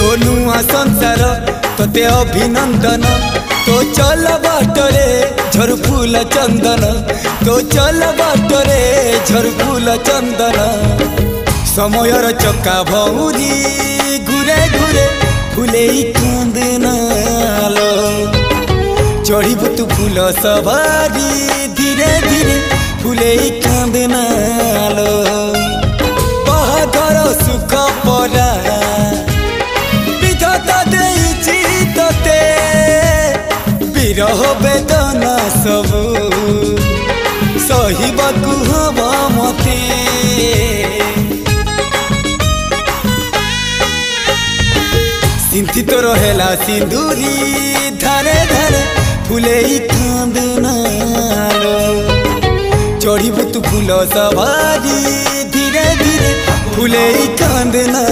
तो नुआ संसार तोते अभिनंदन तो चल बाटरे झर फूल चंदन तो चल बाटरे झर फूल चंदन समयर चक्का भौरी घुरे घुरे फूले कांदनालो चढ़ीबु तू फूल सवारी धीरे धीरे फूले कांदनालो बाहाघर सुख परा विधाता देइछि तोते विरह वेदना सबु सहिबाकु हवा मते सिंथी तो रहेला सिंदूरी धारे धारे फूले कांदनालो चढ़ीबु तू फूल सवारी धीरे धीरे फूले कांदना।